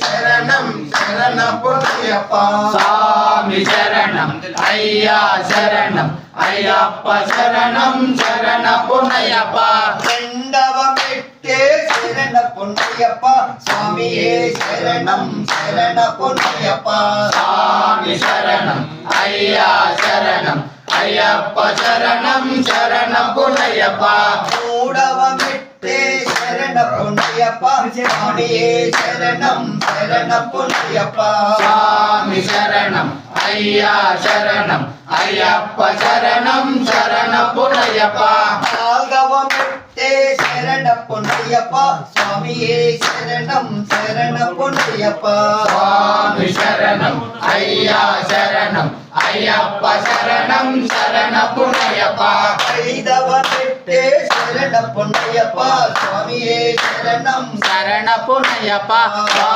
சரணம் சரண பொன்னையப்பா சாமி சரணம் ஐயா சரணம் ஐயப்பா சரணம் சரண பொன்னையப்பா ரெண்டவமிட்டே சரண பொன்னையப்பா சுவாமியே சரணம் சரண பொன்னையப்பா சாமி சரணம் ஐயா சரணம் ஐயப்பா சரணம் சரண பொன்னையப்பா மூடவமிட்டே சரண பொன்னையப்பா சுவாமியே சரணம் சரண பொன்னையப்பா சாமி சரணம் ஐயா சரணம் ஐயப்பா சரணம் சரண பொன்னையப்பா நாகவமிட்டே சரண பொன்னையப்பா சுவாமியே சரணம் சரண பொன்னையப்பா சாமி சரணம் ஐயா சரணம் ஐயப்பா சரணம் சரண பொன்னையப்பா ஐதவமிட்டே சரண பொன்னையப்பா சுவாமியே சரணம் சரண பொன்னையப்பா